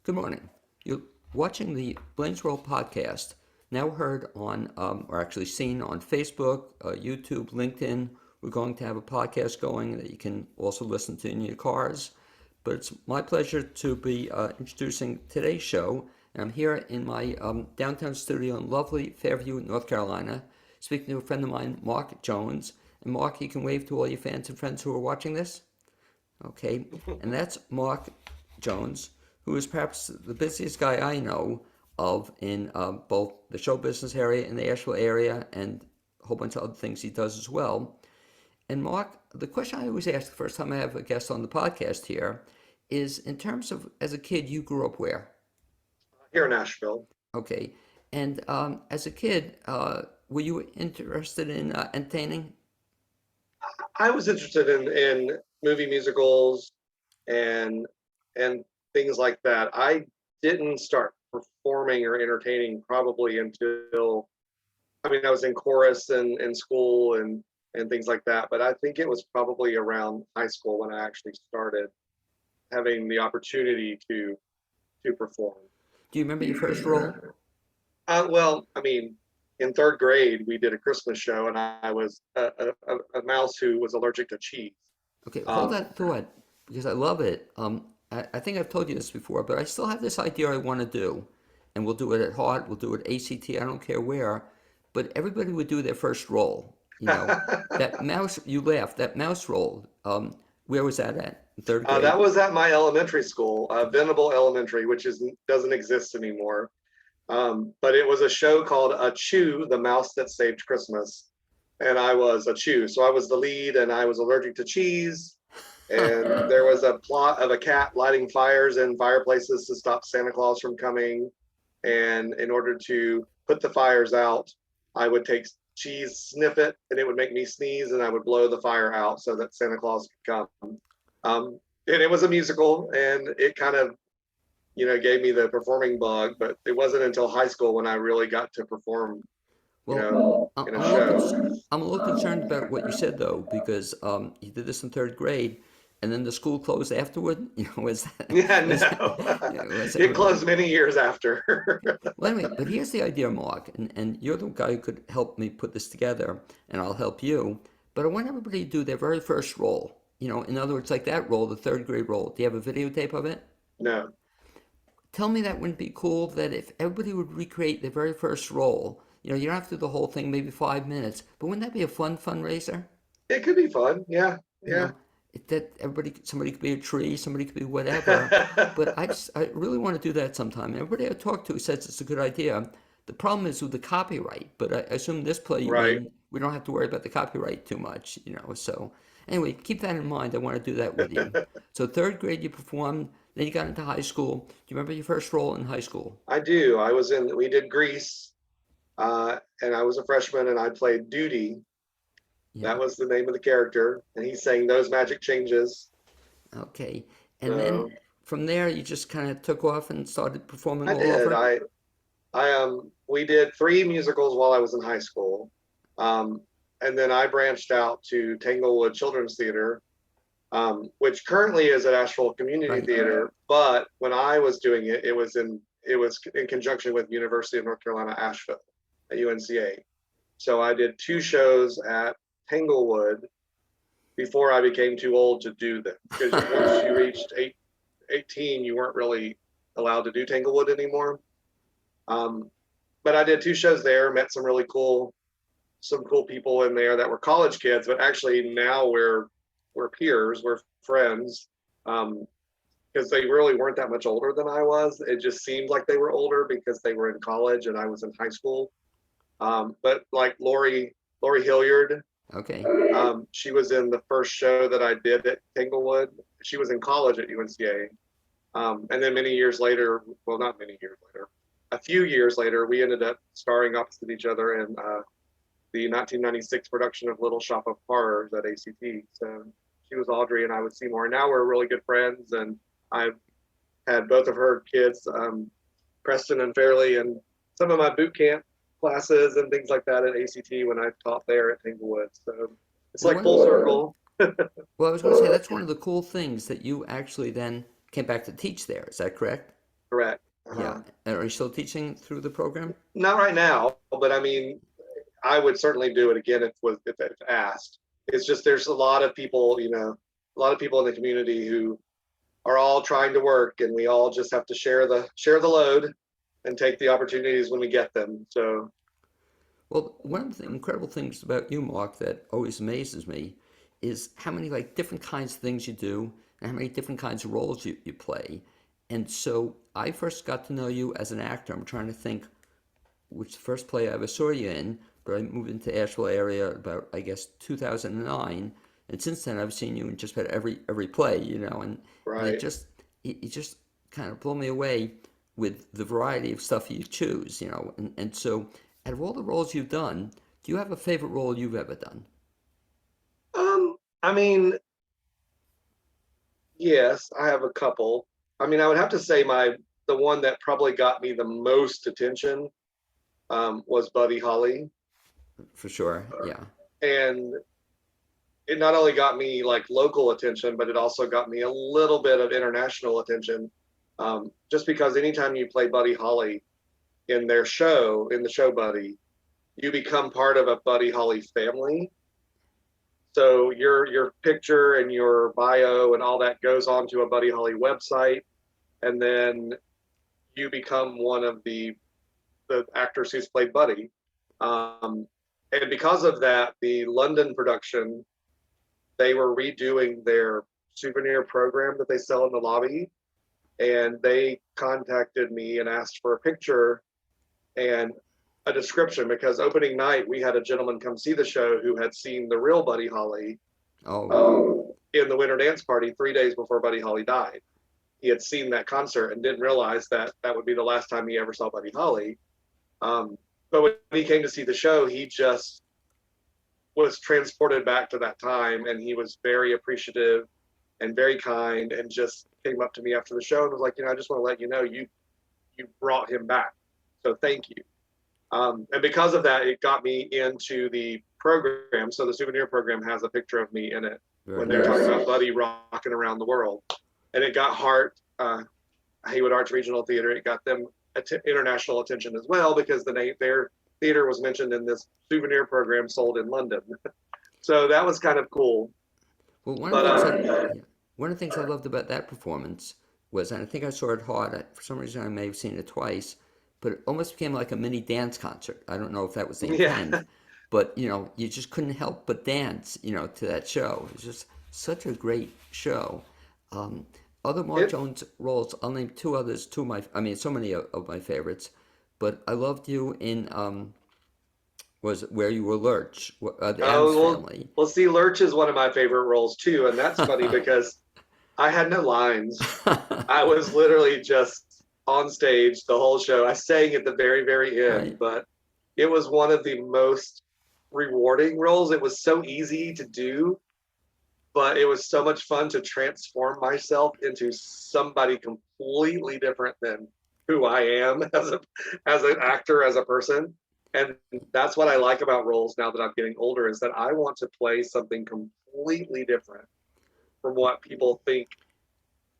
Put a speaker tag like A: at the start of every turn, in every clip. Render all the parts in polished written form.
A: Good morning. You're watching the Blaine's World podcast, now heard on, or actually seen on Facebook, YouTube, LinkedIn. We're going to have a podcast going that you can also listen to in your cars. But it's my pleasure to be introducing today's show. And I'm here in my downtown studio in lovely Fairview, North Carolina, speaking to a friend of mine, Mark Jones. And Mark, you can wave to all your fans and friends who are watching this. Okay, and that's Mark Jones, who is perhaps the busiest guy I know of in both the show business area in the Asheville area and a whole bunch of other things he does as well. And Mark, the question I always ask the first time I have a guest on the podcast here is in terms of as a kid, you grew up where?
B: Here in Nashville.
A: Okay, and as a kid, were you interested in entertaining?
B: I was interested in movie musicals and and things like that. I didn't start performing or entertaining probably until I was in chorus and in school and things like that, but I think it was probably around high school when I actually started having the opportunity to perform.
A: Do you remember your first role?
B: Well, in third grade, we did a Christmas show, and I was a mouse who was allergic to cheese.
A: Okay, hold
B: Um,
A: that thought because I love it. I think I've told you this before, but I still have this idea I want to do, and we'll do it at HART, we'll do it at ACT, I don't care where, but everybody would do their first role. That mouse, you laughed, that mouse role, where was that at? In third
B: that
A: grade?
B: was at my elementary school, Venable Elementary, which is doesn't exist anymore. But it was a show called A Chew, the Mouse That Saved Christmas, and I was a Chew, so I was the lead, and I was allergic to cheese. And there was a plot of a cat lighting fires in fireplaces to stop Santa Claus from coming. And in order to put the fires out, I would take cheese, sniff it, and it would make me sneeze, and I would blow the fire out so that Santa Claus could come. And it was a musical, and it kind of gave me the performing bug, but it wasn't until high school when I really got to perform,
A: Well,
B: in
A: I'm
B: a
A: a little
B: show.
A: I'm a little concerned about what you said though, because you did this in third grade, and then the school closed afterward. Was that
B: Yeah,
A: was,
B: no,
A: yeah, was
B: it
A: that,
B: closed many years after.
A: well, anyway, but here's the idea, Mark, and you're the guy who could help me put this together, and I'll help you. But I want everybody to do their very first role. In other words, like that role, the third grade role. Do you have a videotape of it?
B: No,
A: Tell me that wouldn't be cool that if everybody would recreate their very first role, you don't have to do the whole thing, maybe 5 minutes, but wouldn't that be a fun fundraiser?
B: it could be fun. Yeah,
A: You
B: yeah.
A: know, that somebody could be a tree, somebody could be whatever. But I really want to do that sometime. And everybody I talk to says it's a good idea. The problem is with the copyright, but I assume this play you
B: Right.
A: in, we don't have to worry about the copyright too much. So anyway, keep that in mind. I want to do that with you. So third grade you performed, then you got into high school. Do you remember your first role in high school?
B: I do. We did Grease, and I was a freshman, and I played Duty. That
A: Yeah.
B: was the name of the character, and he sang Those Magic Changes.
A: Okay. And then
B: So
A: from there you just kind of took off and started performing
B: I
A: all
B: did.
A: over?
B: We did three musicals while I was in high school. Um, and then I branched out to Tanglewood Children's Theater, which currently is at Asheville Community
A: Right.
B: Theater. But when I was doing it, it was in conjunction with University of North Carolina Asheville at UNCA. So I did two shows at Tanglewood before I became too old to do them. Because once you reached 18, you weren't really allowed to do Tanglewood anymore. Um, but I did two shows there, met some cool people in there that were college kids, but actually now we're peers, we're friends, because they really weren't that much older than I was. It just seemed like they were older because they were in college and I was in high school. But like Lori Hilliard,
A: Okay.
B: she was in the first show that I did at Tanglewood. She was in college at UNCA. And then many years later, well, not many years later, a few years later, we ended up starring opposite each other in the 1996 production of Little Shop of Horrors at ACT. So she was Audrey and I was Seymour. Now we're really good friends, and I've had both of her kids, Preston and Fairley, and some of my boot camp classes and things like that at ACT when I taught there at Tanglewood. So it's
A: Well,
B: like full circle.
A: well, I was going to say that's one of the cool things that you actually then came back to teach there. Is that correct?
B: correct.
A: Yeah. And are you still teaching through the program?
B: Not right now, but I mean, I would certainly do it again if asked. It's just there's a lot of people, a lot of people in the community who are all trying to work, and we all just have to share the load and take the opportunities when we get them. So
A: Well, one of the incredible things about you, Mark, that always amazes me is how many like different kinds of things you do and how many different kinds of roles you play. And so I first got to know you as an actor. I'm trying to think which first play I ever saw you in, but I moved into Asheville area about I guess 2009, and since then I've seen you in just about every play, and
B: right.
A: it just kind of blew me away with the variety of stuff you choose, and so out of all the roles you've done, do you have a favorite role you've ever done?
B: I mean, yes, I have a couple. I mean, I would have to say the one that probably got me the most attention was Buddy Holly,
A: For sure, yeah.
B: and it not only got me like local attention, but it also got me a little bit of international attention. Just because anytime you play Buddy Holly in the show Buddy, you become part of a Buddy Holly family. So your picture and your bio and all that goes onto a Buddy Holly website, and then you become one of the actors who's played Buddy. And because of that, the London production, they were redoing their souvenir program that they sell in the lobby, and they contacted me and asked for a picture and a description, because opening night we had a gentleman come see the show who had seen the real Buddy Holly
A: Oh,
B: in the Winter Dance Party 3 days before Buddy Holly died. He had seen that concert and didn't realize that that would be the last time he ever saw Buddy Holly. But when he came to see the show, he just was transported back to that time, and he was very appreciative and very kind, and just came up to me after the show and was like, I just want to let you know you brought him back, so thank you. And because of that, it got me into the program. So the souvenir program has a picture of me in it
A: very
B: when they're talking
A: nice.
B: about Buddy rocking around the world, and it got HART, Haywood Arts Regional Theater. It got them international attention as well, because their theater was mentioned in this souvenir program sold in London. So that was kind of cool.
A: Well, one of
B: But
A: the things yeah, one of the things I loved about that performance was, and I think I saw it hard. For some reason, I may have seen it twice, but it almost became like a mini dance concert. I don't know if that was the
B: yeah,
A: intent, but you just couldn't help but dance, to that show. It was just such a great show. Um, Other Mark
B: it
A: Jones roles, I'll name two others. Two of my, I mean, so many of my favorites, but I loved you in was Where You Were Lurch, the Adams
B: oh well,
A: Family.
B: see, Lurch is one of my favorite roles too, and that's funny because I had no lines. I was literally just on stage the whole show. I sang at the very, very end,
A: Right.
B: but it was one of the most rewarding roles. It was so easy to do, but it was so much fun to transform myself into somebody completely different than who I am as an actor, as a person. And that's what I like about roles now that I'm getting older, is that I want to play something completely different from what people think.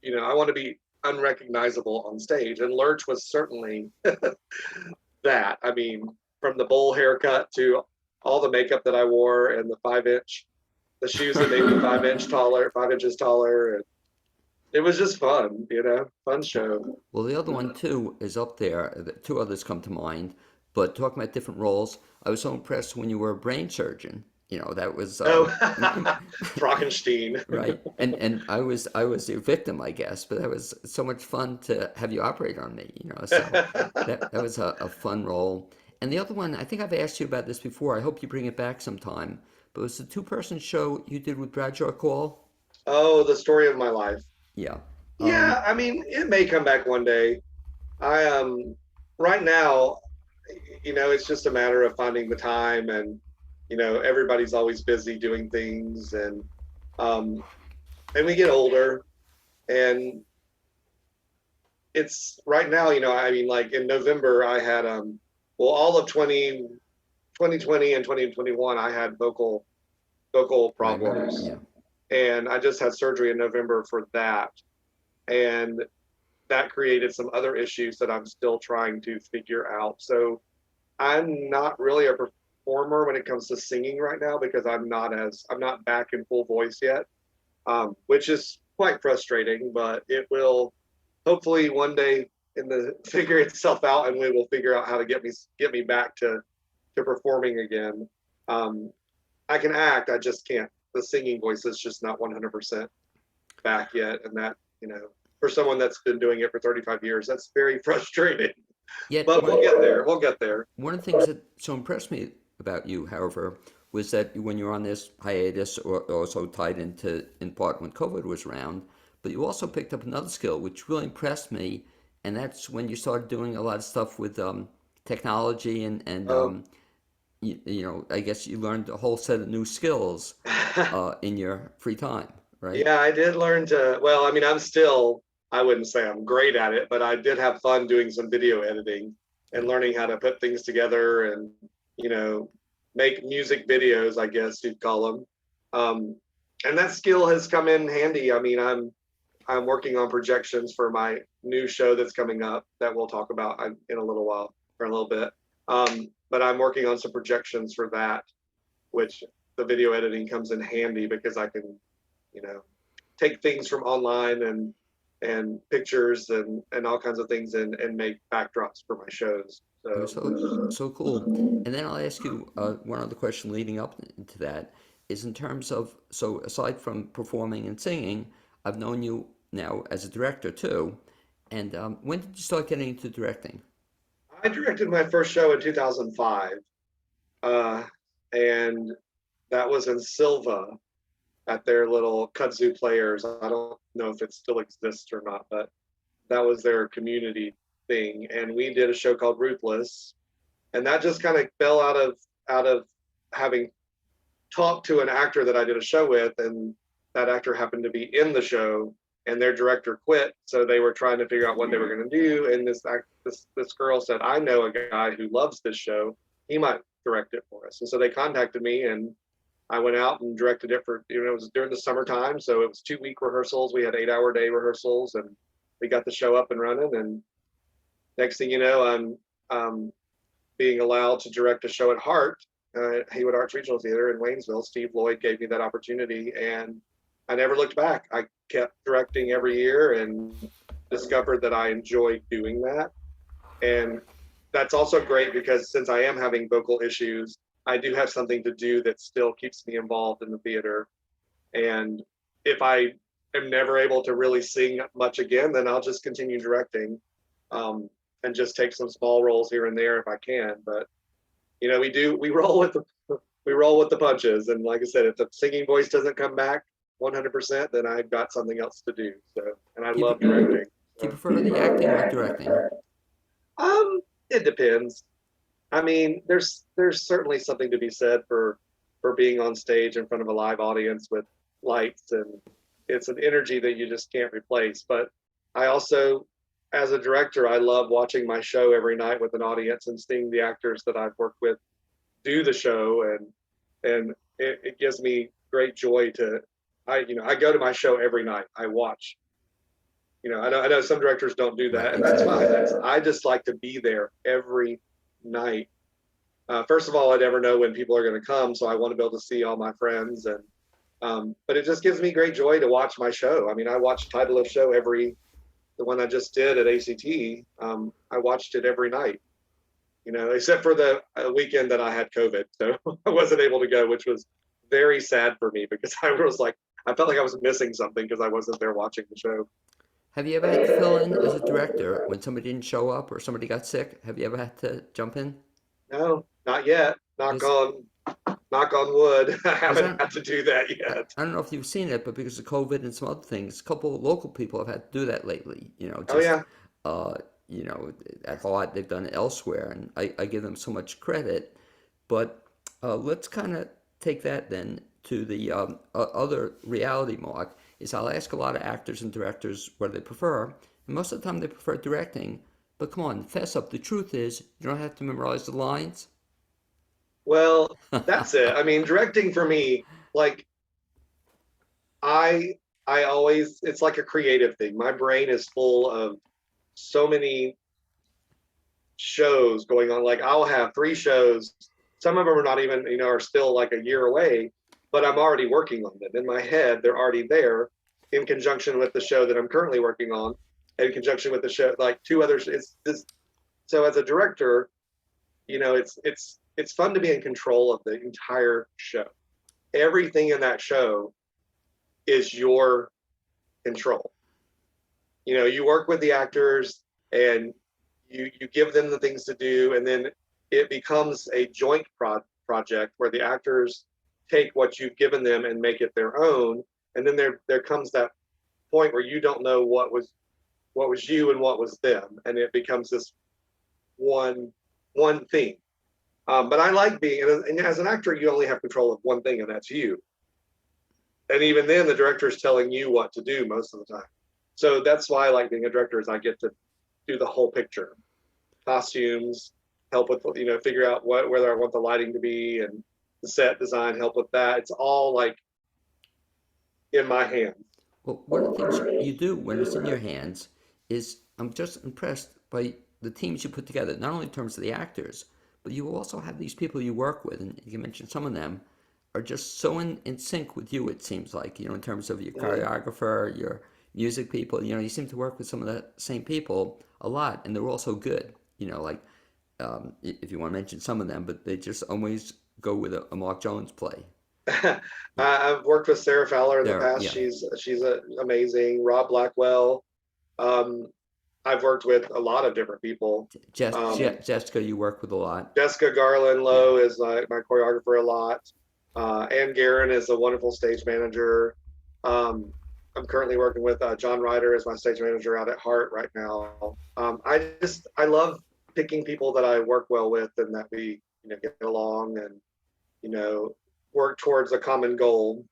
B: I want to be unrecognizable on stage, and Lurch was certainly that. I mean, from the bowl haircut to all the makeup that I wore, and the shoes that made me 5 inch taller, 5 inches taller, and it was just fun, fun
A: Well,
B: show.
A: well, the other one too is up there. Two others come to mind, but talking about different roles, I was so impressed when you were a brain surgeon. That was
B: Oh, Frankenstein.
A: right, and I was your victim, I guess, but that was so much fun to have you operate on me. So that was a fun role. And the other one, I think I've asked you about this before. I hope you bring it back sometime. But it was the two-person show you did with Bradshaw Call.
B: Oh, the story of my life.
A: Yeah.
B: Yeah, I mean, it may come back one day. I right now, it's just a matter of finding the time, and everybody's always busy doing things, um and we get older, and it's right now, I mean, like in November I had well, all of 2020 and 2021 I had vocal
A: I remember.
B: problems,
A: Yeah.
B: and I just had surgery in November for that. And that created some other issues that I'm still trying to figure out. So I'm not really a performer when it comes to singing right now because I'm not back in full voice yet, which is quite frustrating. But it will hopefully one day in the figure itself out, and we will figure out how to get me back to performing again. Um, I can act, I just can't. The singing voice is just not 100% back yet, and that for someone that's been doing it for 35 years, that's very frustrating.
A: Yet,
B: But we'll get there. We'll get there.
A: one of the things that so impressed me about you, however, was that when you're on this hiatus, or also tied into in part when COVID was around, but you also picked up another skill which really impressed me, and that's when you started doing a lot of stuff with technology and
B: Oh,
A: I guess you learned a whole set of new skills in your free time, right?
B: yeah, I did learn to. Well, I mean, I wouldn't say I'm great at it, but I did have fun doing some video editing and
A: Yeah.
B: learning how to put things together and, you know, make music videos, I guess you'd call them. Um, and that skill has come in handy. I mean, I'm working on projections for my new show that's coming up that we'll talk about in a little while, for a little bit. But I'm working on some projections for that, which the video editing comes in handy because I can, you know, take things from online and pictures and all kinds of things and make backdrops for my shows.
A: Oh,
B: So
A: so cool. And then I'll ask you one other question leading up into that is in terms of, so aside from performing and singing, I've known you now as a director too. And when did you start getting into directing?
B: I directed my first show in 2005, uh, and that was in Silva at their little kudzu players. I don't know if it still exists or not, but that was their community thing. And we did a show called Ruthless, and that just kind of fell out of having talked to an actor that I did a show with, and that actor happened to be in the show, and their director quit, so they were trying to figure out what they were going to do. And this girl said, "I know a guy who loves this show. He might direct it for us." And so they contacted me, and I went out and directed it for, it was during the summertime, so it was 2 week rehearsals. We had 8 hour day rehearsals, and we got the show up and running. And next thing you know, I'm being allowed to direct a show at HART, Haywood Arts Regional Theater in Waynesville. Steve Lloyd gave me that opportunity, and I never looked back. I kept directing every year and discovered that I enjoyed doing that. And that's also great because since I am having vocal issues, I do have something to do that still keeps me involved in the theater. And if I am never able to really sing much again, then I'll just continue directing, and just take some small roles here and there if I can. But we roll with the punches. And like I said, if the singing voice doesn't come back 100%, then I've got something else to do. So, and I
A: Do you,
B: love directing.
A: do you
B: So,
A: prefer the acting or directing?
B: it depends. I mean, there's certainly something to be said for being on stage in front of a live audience with lights, and it's an energy that you just can't replace. But I also, as a director, I love watching my show every night with an audience and seeing the actors that I've worked with do the show, and it gives me great joy to I go to my show every night. I watch. I know some directors don't do
A: Right,
B: that, and that's fine.
A: exactly.
B: I just like to be there every night. First of all, I never know when people are going to come, so I want to be able to see all my friends, and but it just gives me great joy to watch my show. I mean, I watch Title of Show the one I just did at ACT. I watched it every night, except for the weekend that I had COVID, so I wasn't able to go, which was very sad for me because I felt like I was missing something because I wasn't there watching the show.
A: Have you ever had to fill in as a director when somebody didn't show up or somebody got sick? Have you ever had to jump in?
B: No, not yet.
A: Because
B: Knock on wood. I
A: because
B: haven't had to do that yet.
A: I don't know if you've seen it, but because of COVID and some other things, a couple of local people have had to do that lately.
B: Oh
A: Just
B: yeah.
A: uh, at HART they've done it elsewhere, and I give them so much credit. But let's kind of take that then to the other reality, Mark. Is I'll ask a lot of actors and directors what they prefer, and most of the time they prefer directing. But come on, fess up. The truth is, you don't have to memorize the lines.
B: Well, that's it. I mean, directing for me, like I I always it's like a creative thing. My brain is full of so many shows going on. Like I'll have 3 shows. Some of them are not even, are still like a year away, but I'm already working on them. In my head, they're already there in conjunction with the show that I'm currently working on, in conjunction with the show, like 2 others. It's this. So as a director, it's fun to be in control of the entire show. Everything in that show is your control. You work with the actors and you give them the things to do, and then it becomes a joint project where the actors take what you've given them and make it their own. And then there comes that point where you don't know what was you and what was them, and it becomes this one thing. But I like being, and as an actor, you only have control of one thing, and that's you. And even then, the director is telling you what to do most of the time. So that's why I like being a director, is I get to do the whole picture. Costumes, help with, figure out whether I want the lighting to be, and the set design, help with that. It's all like in my hands.
A: Well, one of the things you do when it's in your hands is I'm just impressed by the teams you put together, not only in terms of the actors, but you also have these people you work with, and you mentioned some of them are just so in sync with you, it seems like, in terms of your choreographer, your music people, you seem to work with some of the same people a lot, and they're all so good, like, if you want to mention some of them, but they just always go with a Mark Jones play.
B: I've worked with Sarah Fowler in the
A: There,
B: past.
A: yeah.
B: She's amazing. Rob Blackwell. Um, I've worked with a lot of different people.
A: Jessica, you work with a lot.
B: Jessica Garland
A: Yeah.
B: Lowe is my choreographer a lot. Ann Guerin is a wonderful stage manager. I'm currently working with John Ryder as my stage manager out at HART right now. I love picking people that I work well with, and that we get along, and you know work towards a common goal.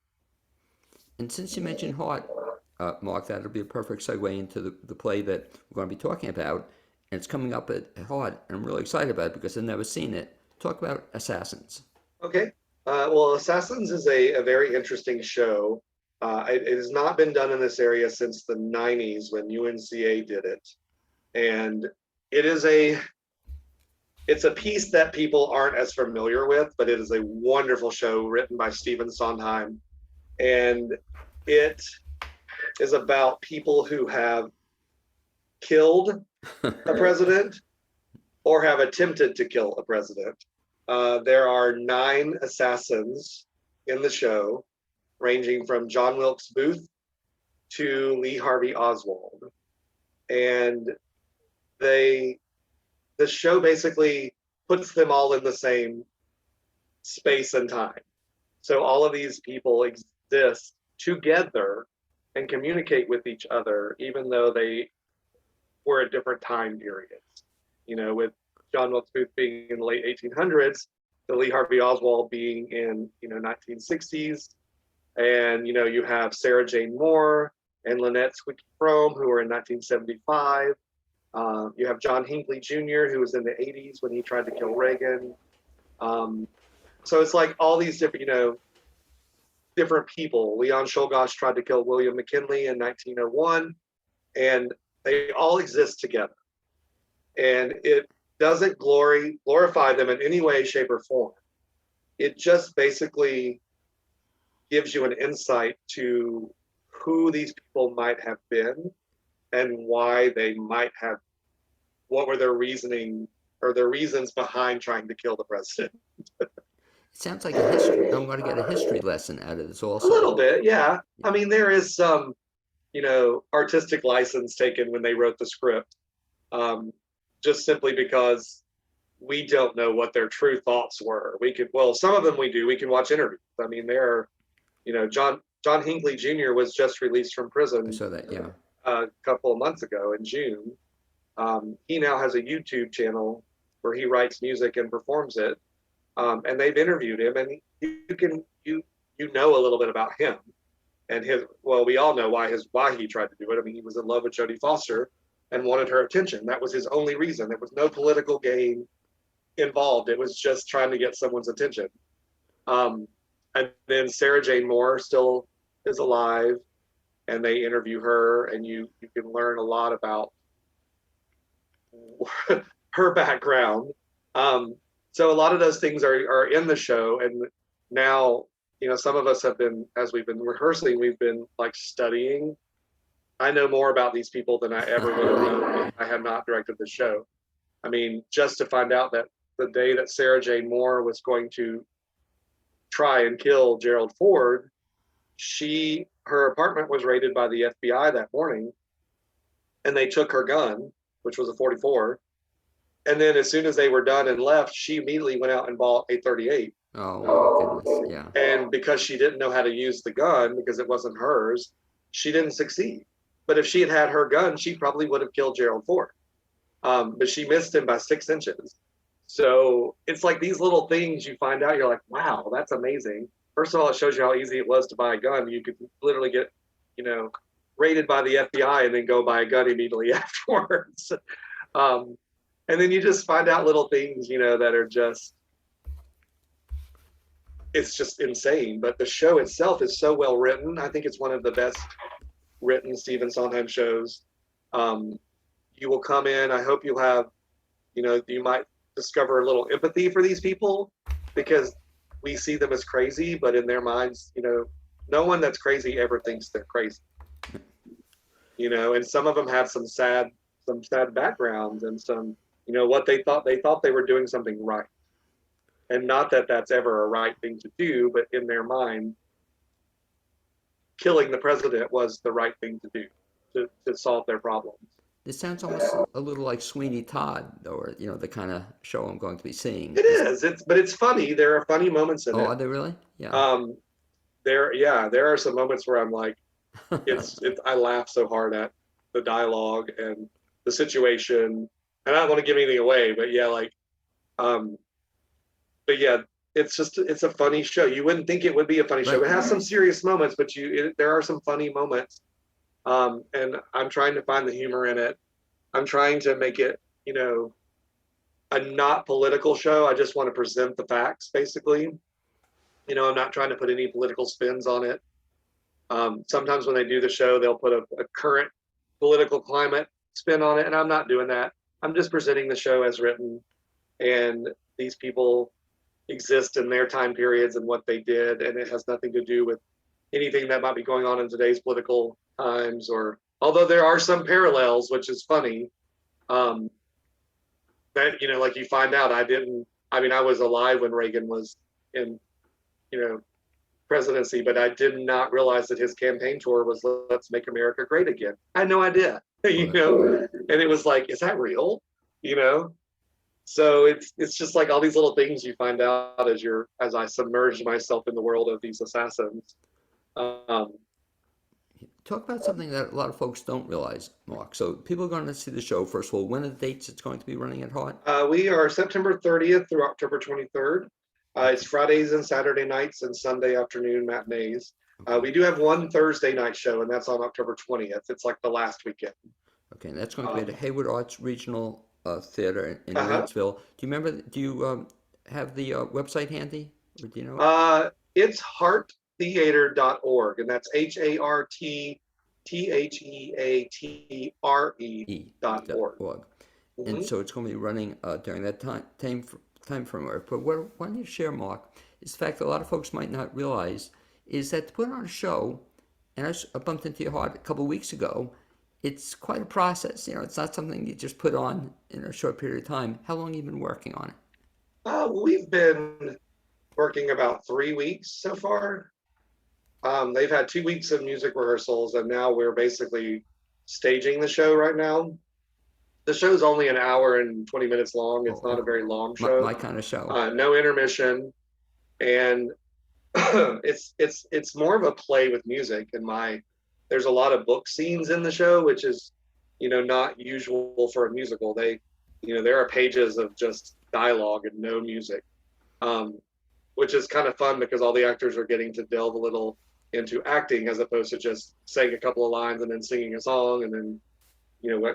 A: And since you mentioned Heart, Mark, that'll be a perfect segue into the play that we're going to be talking about. And it's coming up at Heart, and I'm really excited about it because I've never seen it. Talk about Assassins.
B: Okay. Well, Assassins is a very interesting show. It has not been done in this area since the 90s when UNCA did it. And it is it's a piece that people aren't as familiar with, but it is a wonderful show written by Stephen Sondheim. And it is about people who have killed a president or have attempted to kill a president. There are 9 assassins in the show, ranging from John Wilkes Booth to Lee Harvey Oswald. And the show basically puts them all in the same space and time. So all of these people exist together and communicate with each other, even though they were at different time periods. With John Wilkes Booth being in the late 1800s, the Lee Harvey Oswald being in 1960s, and you have Sarah Jane Moore and Lynette Squeaky Frome, who were in 1975. You have John Hinckley Jr., who was in the 80s when he tried to kill Reagan. So it's like all these different people. Leon Czolgosz tried to kill William McKinley in 1901, and they all exist together. And it doesn't glorify them in any way, shape, or form. It just basically gives you an insight to who these people might have been and why they might have, what were their reasoning or their reasons behind trying to kill the president.
A: It sounds like a history. I'm going to get a history lesson out of this
B: A little
A: also.
B: bit, yeah. I mean, there is some, artistic license taken when they wrote the script, just simply because we don't know what their true thoughts were. Some of them we do. We can watch interviews. I mean, John Hinckley Jr. was just released from
A: I
B: prison
A: saw that, yeah.
B: a couple of months ago in June. He now has a YouTube channel where he writes music and performs it. And they've interviewed him, and you know a little bit about him and we all know why he tried to do it. I mean, he was in love with Jodie Foster and wanted her attention. That was his only reason. There was no political gain involved. It was just trying to get someone's attention. And then Sarah Jane Moore still is alive, and they interview her, and you can learn a lot about her background. So a lot of those things are in the show, and now some of us have been, as we've been rehearsing, we've been like studying. I know more about these people than I ever would have known if I had not directed the show. I mean, just to find out that the day that Sarah J. Moore was going to try and kill Gerald Ford, her apartment was raided by the FBI that morning, and they took her gun, which was a 44. And then as soon as they were done and left, she immediately went out and bought a 38.
A: Oh my goodness, yeah.
B: And because she didn't know how to use the gun because it wasn't hers, she didn't succeed. But if she had had her gun, she probably would have killed Gerald Ford. But she missed him by 6 inches. So it's like these little things you find out, you're like, wow, that's amazing. First of all, it shows you how easy it was to buy a gun. You could literally get, raided by the FBI and then go buy a gun immediately afterwards. And then you just find out little things, that are just, it's just insane. But the show itself is so well written. I think it's one of the best written Stephen Sondheim shows. You will come in, I hope you'll have, you might discover a little empathy for these people, because we see them as crazy, but in their minds, no one that's crazy ever thinks they're crazy. And some of them have some sad backgrounds and some, what they thought they were doing something right. And not that that's ever a right thing to do, but in their mind, killing the president was the right thing to do to solve their problems.
A: This sounds almost a little like Sweeney Todd, or the kind of show I'm going to be seeing.
B: It is. But it's funny. There are funny moments in it.
A: Oh, are they really? Yeah.
B: There are some moments where I'm like, I laugh so hard at the dialogue and the situation. And I don't want to give anything away, but it's a funny show. You wouldn't think it would be a funny show.
A: Right.
B: It has some serious moments, but there are some funny moments. And I'm trying to find the humor in it. I'm trying to make it, a not political show. I just want to present the facts, basically. I'm not trying to put any political spins on it. Sometimes when they do the show, they'll put a current political climate spin on it, and I'm not doing that. I'm just presenting the show as written, and these people exist in their time periods and what they did, and it has nothing to do with anything that might be going on in today's political times, or although there are some parallels, which is funny, that like you find out, I was alive when Reagan was in presidency, but I did not realize that his campaign tour was "Let's Make America Great Again." I had no idea, and it was like, is that real? So it's just like all these little things you find out as I submerge myself in the world of these assassins.
A: Talk about something that a lot of folks don't realize, Mark. So people are going to see the show. First of all, when are the dates it's going to be running at HART?
B: We are September 30th through October 23rd. It's Fridays and Saturday nights and Sunday afternoon matinees. We do have one Thursday night show, and that's on October 20th. It's like the last weekend.
A: Okay, and that's going to be at the Hayward Arts Regional Theater in
B: Uh-huh.
A: Reedsville. Do you have the website handy? Or do you know?
B: It's hearttheater.org, and that's HARTTHEATRE.org.
A: And so it's going to be running during that time frame. But what I want you to share, Mark, is the fact that a lot of folks might not realize is that to put on a show, and I bumped into your HART a couple of weeks ago, it's quite a process. It's not something you just put on in a short period of time. How long have you been working on it?
B: We've been working about 3 weeks so far. They've had 2 weeks of music rehearsals, and now we're basically staging the show right now. The show's only an hour and 20 minutes long. It's not a very long show.
A: My kind of show.
B: No intermission, and it's more of a play with music. There's a lot of book scenes in the show, which is not usual for a musical. There are pages of just dialogue and no music, which is kind of fun because all the actors are getting to delve a little into acting as opposed to just saying a couple of lines and then singing a song and then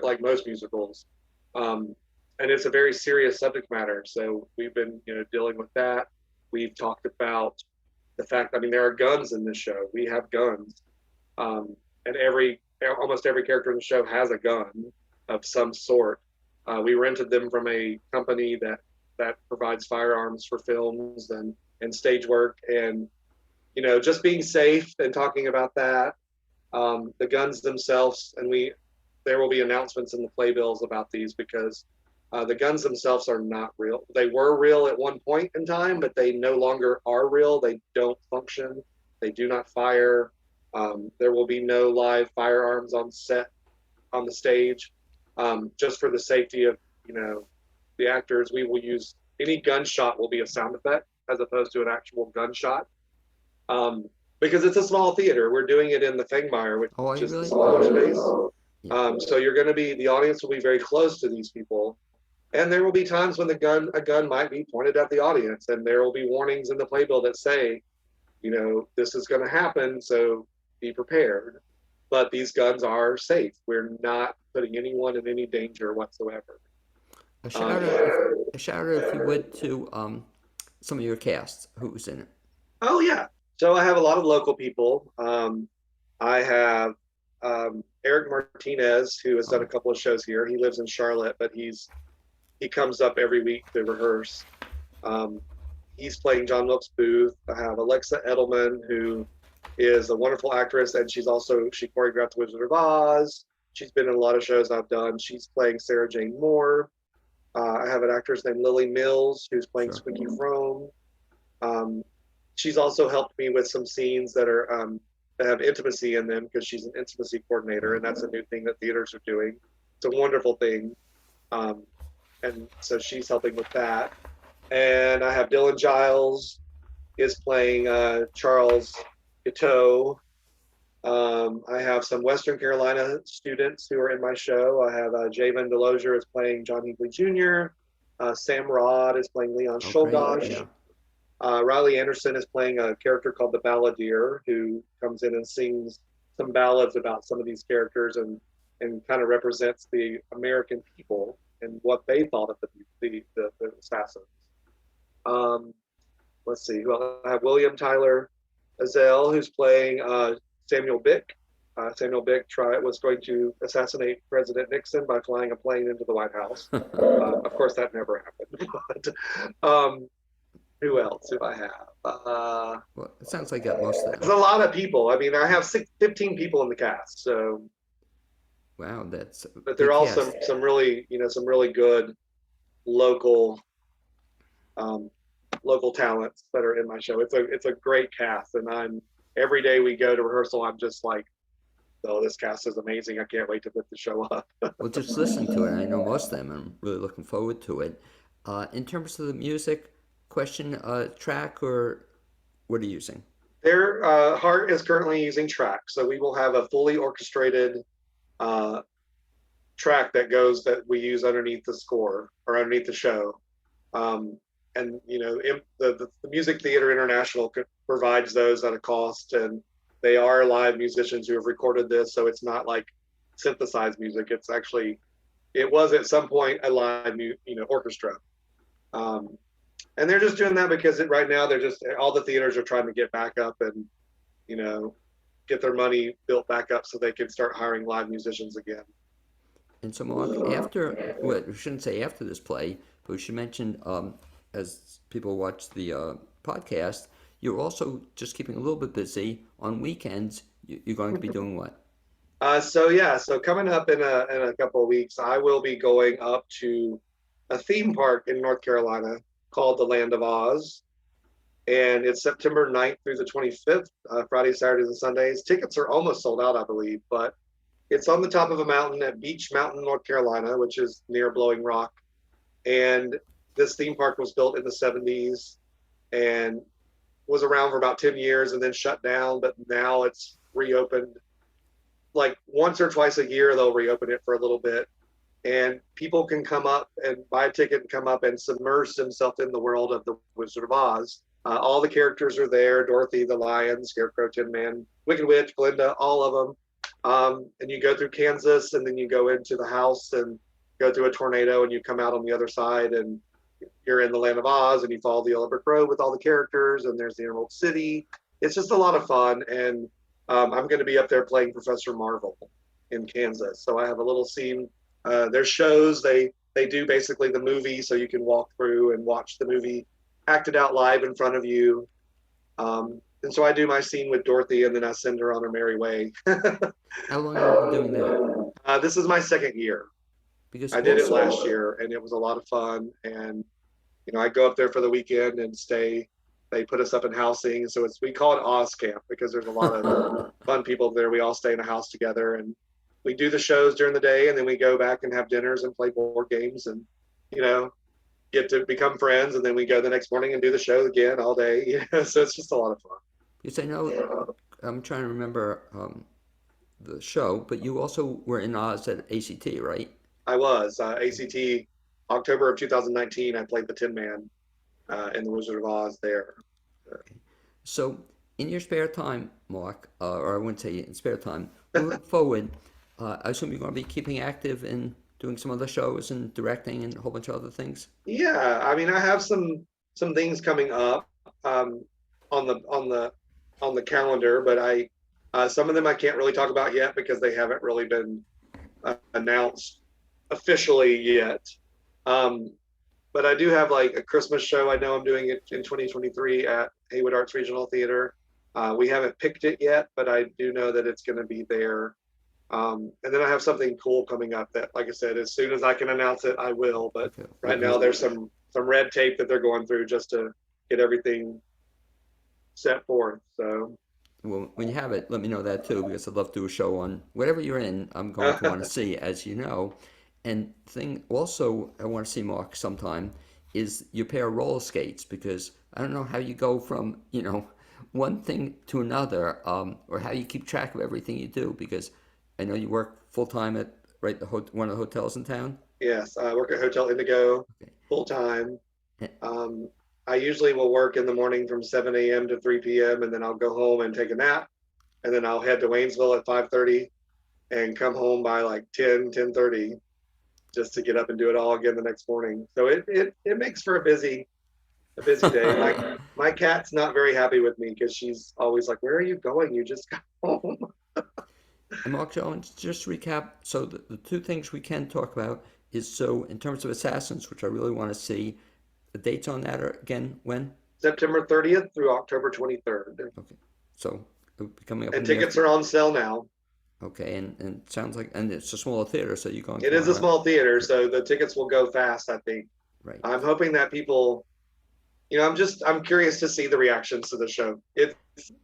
B: like most musicals. And it's a very serious subject matter. So we've been, dealing with that. We've talked about the fact, there are guns in this show. We have guns. And almost every character in the show has a gun of some sort. We rented them from a company that provides firearms for films and stage work, and just being safe and talking about that. The guns themselves, and there will be announcements in the playbills about these because the guns themselves are not real. They were real at one point in time, but they no longer are real. They don't function. They do not fire. There will be no live firearms on set on the stage, just for the safety of the actors. We will use any gunshot will be a sound effect as opposed to an actual gunshot, because it's a small theater. We're doing it in the Fengmeyer, which
A: Oh, are you
B: is the
A: really?
B: smaller space.
A: Yeah.
B: So you're going to be the audience will be very close to these people, and there will be times when a gun might be pointed at the audience, and there will be warnings in the playbill that say, this is going to happen, so be prepared. But these guns are safe. We're not putting anyone in any danger whatsoever.
A: A
B: Um,
A: shout out, a shout out, if you would, to some of your cast who's in it.
B: oh yeah. So I have a lot of local people. I have Eric Martinez, who has done a
A: Oh,
B: couple of shows here. He lives in Charlotte, but he comes up every week to rehearse. Um, he's playing John Wilkes Booth. I have Alexa Edelman, who is a wonderful actress, and she choreographed The Wizard of Oz. She's been in a lot of shows I've done. She's playing Sarah Jane Moore. I have an actress named Lily Mills, who's playing
A: sure.
B: Squeaky Frome. Um, she's also helped me with some scenes that have intimacy in them because she's an intimacy coordinator,
A: Right.
B: and that's a new thing that theaters are doing. It's a wonderful thing, um, and so she's helping with that. And I have Dylan Giles is playing Charles Guiteau. I have some Western Carolina students who are in my show. I have Javen Delozier is playing John Hinckley Jr. Sam Rod is playing Leon
A: Oh, great.
B: Shulgosh.
A: Yeah.
B: Riley Anderson is playing a character called the Balladeer, who comes in and sings some ballads about some of these characters and kind of represents the American people and what they thought of the assassins. Um, let's see. Well, I have William Tyler Azell, who's playing Samuel Bick. Samuel Bick was going to assassinate President Nixon by flying a plane into the White House. Of course, that never happened. But who else do I have?
A: Well, it sounds like you got most of
B: There's
A: them.
B: a lot of people. I mean, I have 15 people in the cast. So,
A: Wow, that's a
B: but they're
A: big
B: all
A: cast.
B: some really some really good local um, local talents that are in my show. It's a great cast, and every day we go to rehearsal, I'm just like, oh, this cast is amazing. I can't wait to put the show up.
A: Well, just listen to it. I know most of them. I'm really looking forward to it. In terms of the music, question, track, or what are you using?
B: Their HART is currently using track, so we will have a fully orchestrated uh, track that we use underneath the score or underneath the show. And the Music Theater International provides those at a cost, and they are live musicians who have recorded this, so it's not like synthesized music. It was at some point a live orchestra, and they're just doing that because right now they're just all the theaters are trying to get back up and get their money built back up so they can start hiring live musicians again.
A: And so, Mark, after, well, we shouldn't say after this play, but we should mention, as people watch the podcast, you're also just keeping a little bit busy on weekends. You're going to be doing what?
B: So coming up in a couple of weeks, I will be going up to a theme park in North Carolina called the Land of Oz, and it's September 9th through the 25th, Fridays, Saturdays, and Sundays. Tickets are almost sold out, I believe, but it's on the top of a mountain at Beach Mountain, North Carolina, which is near Blowing Rock. And this theme park was built in the 70s and was around for about 10 years and then shut down, but now it's reopened. Like once or twice a year, they'll reopen it for a little bit. And people can come up and buy a ticket and come up and submerge themselves in the world of the Wizard of Oz. All the characters are there: Dorothy, the Lion, Scarecrow, Tin Man, Wicked Witch, Glinda, all of them. And you go through Kansas, and then you go into the house and go through a tornado, and you come out on the other side, and you're in the Land of Oz, and you follow the Yellow Brick Road with all the characters, and there's the Emerald City. It's just a lot of fun, and I'm going to be up there playing Professor Marvel in Kansas. So I have a little scene. Their shows, they they do basically the movie, so you can walk through and watch the movie acted out live in front of you. And so I do my scene with Dorothy, and then I send her on her merry way.
A: How long have you been doing that?
B: This is my second year.
A: Because
B: I did it
A: also,
B: last year, and it was a lot of fun. And I go up there for the weekend and stay. They put us up in housing, so we call it Oz Camp because there's a lot of fun people there. We all stay in a house together, and we do the shows during the day, and then we go back and have dinners and play board games, and you know get to become friends, and then we go the next morning and do the show again all day. So it's just a lot of fun.
A: because I know, I'm trying to remember the show, but you also were in Oz at ACT, right?
B: I was ACT October of 2019. I played the Tin Man in the Wizard of Oz there.
A: So, in your spare time, Mark, or I wouldn't say in spare time, moving forward, I assume you're going to be keeping active and doing some other shows and directing and a whole bunch of other things.
B: Yeah, I mean, I have some things coming up on the calendar, but I some of them I can't really talk about yet because they haven't really been announced officially yet. Um, but I do have like a Christmas show. I know I'm doing it in 2023 at Haywood Arts Regional Theater. We haven't picked it yet, but I do know that it's going to be there. And then I have something cool coming up that, like I said, as soon as I can announce it, I will. But
A: Okay.
B: right now there's some red tape that they're going through just to get everything set forth. So
A: Well, when you have it, let me know that too, because I'd love to do a show on whatever you're in. I'm going to want to see, as you know. And thing also, I want to see Mark sometime is your pair of roller skates, because I don't know how you go from one thing to another, or how you keep track of everything you do, because I know you work full time at one of the hotels in town.
B: yes, I work at Hotel Indigo
A: Okay.
B: full time.
A: Eh,
B: I usually will work in the morning from 7 a.m. to 3 p.m. and then I'll go home and take a nap, and then I'll head to Waynesville at 5:30 and come home by like 10:30 just to get up and do it all again the next morning. So it makes for a busy day. My cat's not very happy with me because she's always like, "Where are you going? You just got home."
A: And Mark Jones, just to recap, so the two things we can talk about is, so in terms of Assassins, which I really want to see, the dates on that are again when?
B: September 30th through October 23rd.
A: Okay, so it'll be coming up
B: And
A: in the near
B: tickets are on sale now.
A: Okay, and it sounds like, and it's a smaller theater, so you're going
B: It
A: to
B: is
A: want
B: a
A: to,
B: small theater, so the tickets will go fast, I think.
A: right.
B: I'm hoping that people, I'm curious to see the reactions to the show.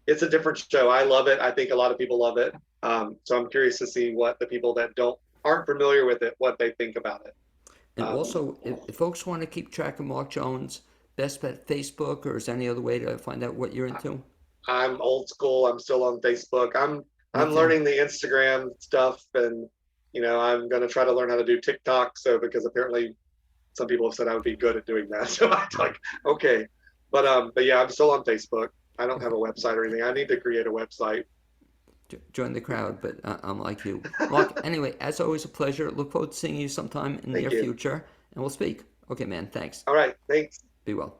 B: It's a different show. I love it. I think a lot of people love it. So I'm curious to see what the people that aren't familiar with it, what they think about it.
A: And
B: Um,
A: also, if folks want to keep track of Mark Jones, best bet Facebook, or is there any other way to find out what you're into?
B: I'm old school. I'm still on Facebook. I'm
A: LinkedIn?
B: learning the Instagram stuff, and I'm gonna try to learn how to do TikTok. So because apparently some people have said I would be good at doing that. So I'm like, okay, but yeah, I'm still on Facebook. I don't have a
A: Okay.
B: website or anything. I need to create a website.
A: Join the crowd, but I'm like you. Mark, anyway, as always, a pleasure. Look forward to seeing you sometime in the
B: Thank
A: near
B: you.
A: future, and we'll speak. Okay, man, thanks.
B: All right, thanks.
A: Be well.